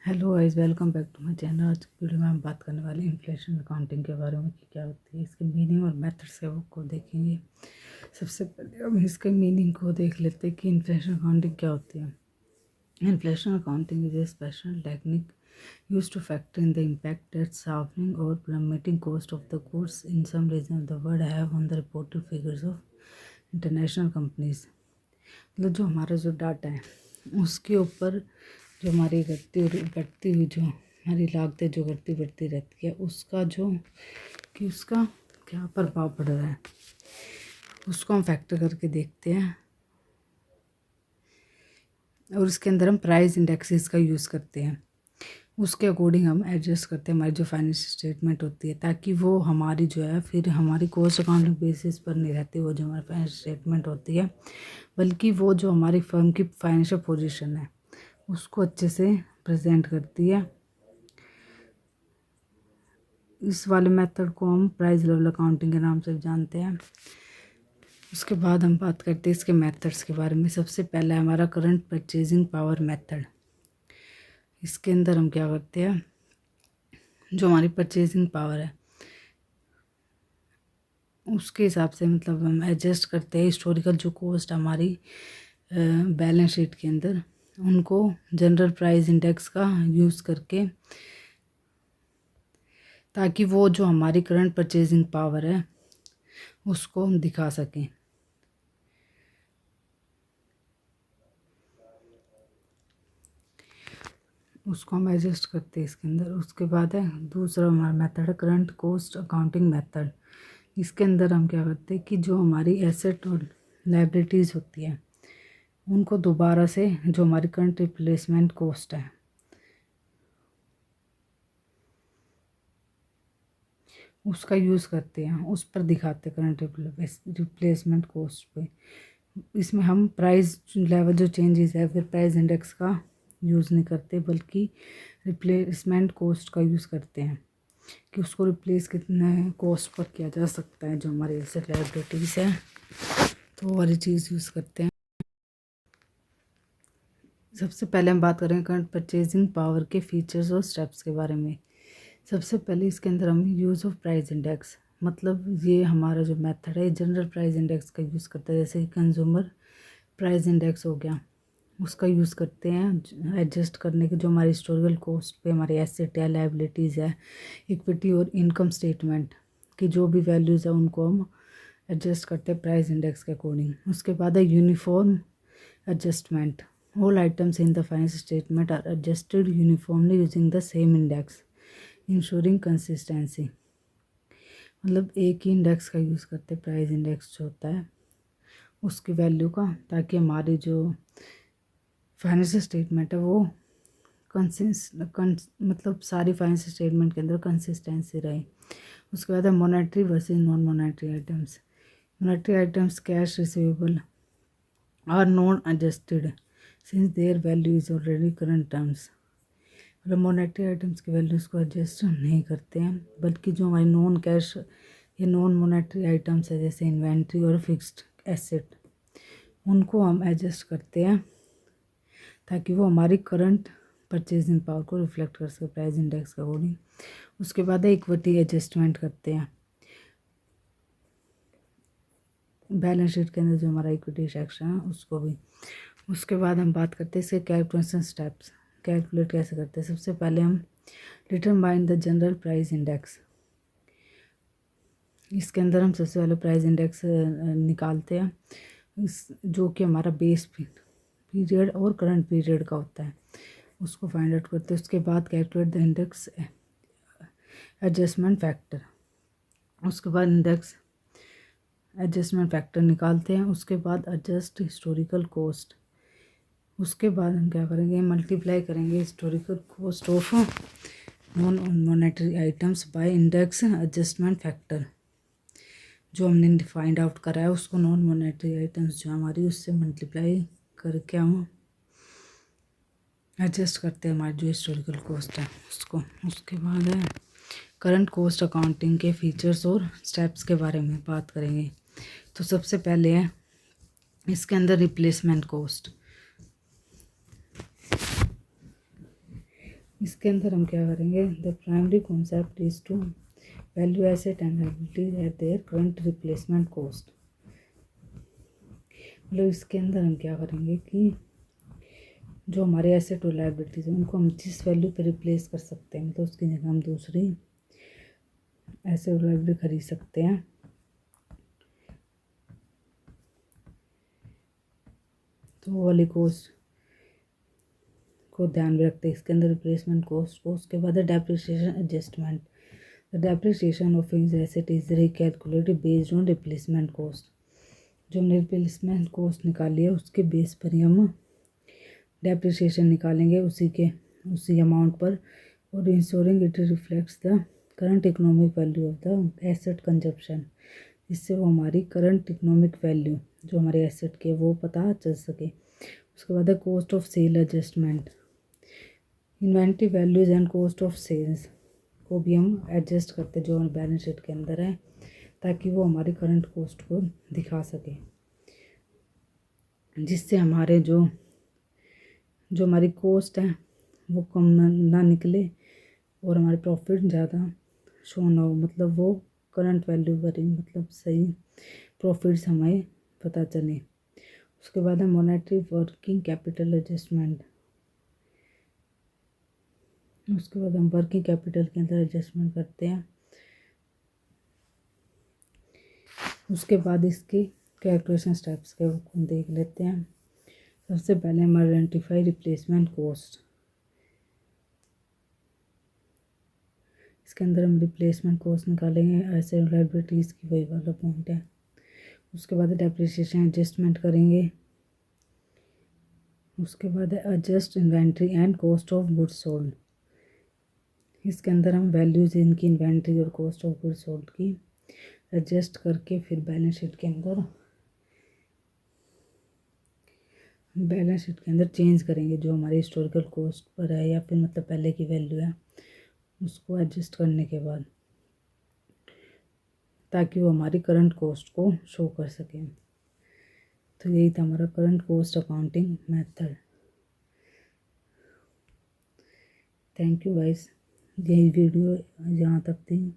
Hello guys, welcome back to my channel. आज की video में हम बात करने वाले इन्फ्लेशन अकाउंटिंग के बारे में कि क्या होती है, इसके मीनिंग और मेथड्स है वो को देखेंगे। सबसे पहले हम इसके मीनिंग को देख लेते हैं कि इन्फ्लेशन अकाउंटिंग क्या होती है। Inflation accounting is a special technique used to factor in the impact that softening or plummeting cost of the goods in some region of the world have on the reported figures of international companies। मतलब जो हमारा जो data है उसके ऊपर जो हमारी बढ़ती हुई जो हमारी लागतें जो बढ़ती रहती है उसका जो कि उसका क्या प्रभाव पड़ रहा है उसको हम फैक्टर करके देखते हैं, और इसके अंदर हम प्राइस इंडेक्सेस का यूज़ करते हैं। उसके अकॉर्डिंग हम एडजस्ट करते हैं हमारी जो फाइनेंशियल स्टेटमेंट होती है, ताकि वो हमारी जो है फिर हमारी कॉस्ट अकाउंटिंग बेसिस पर नहीं रहती वो जो हमारी फाइनेंशियल स्टेटमेंट होती है, बल्कि वो जो हमारी फर्म की फाइनेंशियल पोजीशन है उसको अच्छे से प्रेजेंट करती है। इस वाले मेथड को हम प्राइस लेवल अकाउंटिंग के नाम से जानते हैं। उसके बाद हम बात करते हैं इसके मेथड्स के बारे में। सबसे पहला है हमारा करंट परचेजिंग पावर मेथड। इसके अंदर हम क्या करते हैं, जो हमारी परचेजिंग पावर है उसके हिसाब से मतलब हम एडजस्ट करते हैं हिस्टोरिकल जो कॉस्ट हमारी बैलेंस शीट के अंदर, उनको जनरल प्राइस इंडेक्स का यूज़ करके, ताकि वो जो हमारी करंट परचेजिंग पावर है उसको हम दिखा सकें। उसको हम एडजस्ट करते हैं इसके अंदर। उसके बाद है दूसरा हमारा मेथड है करंट कॉस्ट अकाउंटिंग मेथड। इसके अंदर हम क्या करते हैं कि जो हमारी एसेट और लाइबिलिटीज़ होती है उनको दोबारा से जो हमारी करंट रिप्लेसमेंट कॉस्ट है उसका यूज़ करते हैं, उस पर दिखाते हैं करंट रिप्लेसमेंट कॉस्ट पे। इसमें हम प्राइस लेवल जो चेंजेस है फिर प्राइस इंडेक्स का यूज़ नहीं करते, बल्कि रिप्लेसमेंट कॉस्ट का यूज़ करते हैं कि उसको रिप्लेस कितने कॉस्ट पर किया जा सकता है जो हमारी एसेट लायबिलिटीज़ है, तो वो वाली चीज़ यूज़ करते हैं। सबसे पहले हम बात करेंगे करंट परचेजिंग पावर के फीचर्स और स्टेप्स के बारे में। सबसे पहले इसके अंदर हम यूज़ ऑफ प्राइस इंडेक्स, मतलब ये हमारा जो मेथड है जनरल प्राइस इंडेक्स का यूज़ करता है। जैसे कि कंज्यूमर प्राइस इंडेक्स हो गया, उसका यूज़ करते हैं एडजस्ट करने के जो हमारी हिस्टोरिकल कॉस्ट पे हमारी एसेट है, लाइबिलिटीज़ है, इक्विटी और इनकम स्टेटमेंट की जो भी वैल्यूज़ है उनको हम एडजस्ट करते हैं प्राइस इंडेक्स के अकॉर्डिंग। उसके बाद है uniform adjustment. All items in the financial statement are adjusted uniformly using the same index ensuring consistency. मतलब एक ही इंडेक्स का यूज़ करते हैं, प्राइस इंडेक्स जो होता है उसकी वैल्यू का, ताकि हमारी जो फाइनेंशियल स्टेटमेंट है वो मतलब सारी फाइनेंशियल स्टेटमेंट के अंदर कंसिस्टेंसी रहे। उसके बाद है monetary versus non monetary items. Monetary items cash receivable are non adjusted since their value is already current terms. मतलब मॉनेटरी आइटम्स की वैल्यूज़ को एडजस्ट नहीं करते हैं, बल्कि जो हमारी नॉन कैश या नॉन मॉनेटरी आइटम्स है जैसे इन्वेंट्री और फिक्स्ड एसेट, उनको हम एडजस्ट करते हैं ताकि वो हमारी करंट परचेजिंग पावर को रिफ्लेक्ट कर सके प्राइस इंडेक्स के अकॉर्डिंग। उसके बाद है इक्विटी एडजस्टमेंट करते हैं बैलेंस शीट के अंदर जो हमारा इक्विटी सेक्शन है उसको भी। उसके बाद हम बात करते हैं इसके कैलकुलेशन स्टेप्स, कैलकुलेट कैसे करते हैं। सबसे पहले हम determine the general price index. इसके अंदर हम सबसे पहले प्राइस इंडेक्स निकालते हैं, इस जो कि हमारा बेस पीरियड और करंट पीरियड का होता है, उसको फाइंड आउट करते हैं। उसके बाद calculate the index adjustment factor. उसके बाद इंडेक्स एडजस्टमेंट फैक्टर निकालते हैं। उसके बाद एडजस्ट हिस्टोरिकल कॉस्ट। उसके बाद हम क्या करेंगे, मल्टीप्लाई करेंगे historical cost of non monetary items by index adjustment factor. जो हमने फाइंड आउट करा है उसको नॉन मॉनेटरी आइटम्स जो हमारी उससे मल्टीप्लाई करके हम एडजस्ट करते हैं हमारी जो हिस्टोरिकल कॉस्ट है उसको। उसके बाद है करंट कॉस्ट अकाउंटिंग के फीचर्स और स्टेप्स के बारे में बात करेंगे। तो सबसे पहले है इसके अंदर रिप्लेसमेंट कॉस्ट। इसके अंदर हम क्या करेंगे, the primary concept is to value asset and liabilities at their current replacement cost. मतलब इसके अंदर हम क्या करेंगे कि जो हमारे एसेट और लायबिलिटीज हैं उनको हम जिस वैल्यू पे रिप्लेस कर सकते हैं, मतलब उसकी जगह हम दूसरी एसेट और लायबिलिटी खरीद सकते हैं, तो वो वाली कॉस्ट को ध्यान में रखते हैं इसके अंदर रिप्लेसमेंट कॉस्ट को। उसके बाद depreciation adjustment, the depreciation of fixed asset is recalculated based on replacement cost. जो हमने रिप्लेसमेंट कॉस्ट निकाली है उसके बेस पर ही हम डेप्रिसिएशन निकालेंगे उसी अमाउंट पर, और ensuring it reflects the current economic value of the asset consumption, जिससे वो हमारी करंट इकोनॉमिक वैल्यू जो हमारे एसेट के वो पता चल सके। उसके बाद है cost of sale adjustment, inventory values and cost of sales को भी हम एडजस्ट करते जो हमारे बैलेंस शीट के अंदर है, ताकि वो हमारी करंट कॉस्ट को दिखा सके, जिससे हमारे जो हमारी कॉस्ट है वो कम ना निकले और हमारे प्रॉफिट ज़्यादा शो ना हो, मतलब वो करंट वैल्यू पर ही मतलब सही प्रॉफिट्स हमें पता चले। उसके बाद है मॉनेटरी वर्किंग कैपिटल एडजस्टमेंट, उसके बाद हम वर्किंग कैपिटल के अंदर एडजस्टमेंट करते हैं। उसके बाद इसके कैलकुलेशन स्टेप्स के हम देख लेते हैं। सबसे पहले हम आइडेंटिफाई रिप्लेसमेंट कॉस्ट, इसके अंदर हम रिप्लेसमेंट कॉस्ट निकालेंगे, ऐसे लायबिलिटीज़ की वही वाला पॉइंट है। उसके बाद डेप्रिसिएशन एडजस्टमेंट करेंगे। उसके बाद adjust inventory and cost of goods sold, इसके अंदर हम वैल्यूज़ इनकी इन्वेंट्री और कॉस्ट ऑफ गुड्स सोल्ड की एडजस्ट करके फिर बैलेंस शीट के अंदर चेंज करेंगे, जो हमारी हिस्टोरिकल कॉस्ट पर है या फिर मतलब पहले की वैल्यू है उसको एडजस्ट करने के बाद, ताकि वो हमारी करंट कॉस्ट को शो कर सकें। तो यही था हमारा current cost accounting method. Thank you guys, यही वीडियो यहाँ तक थी।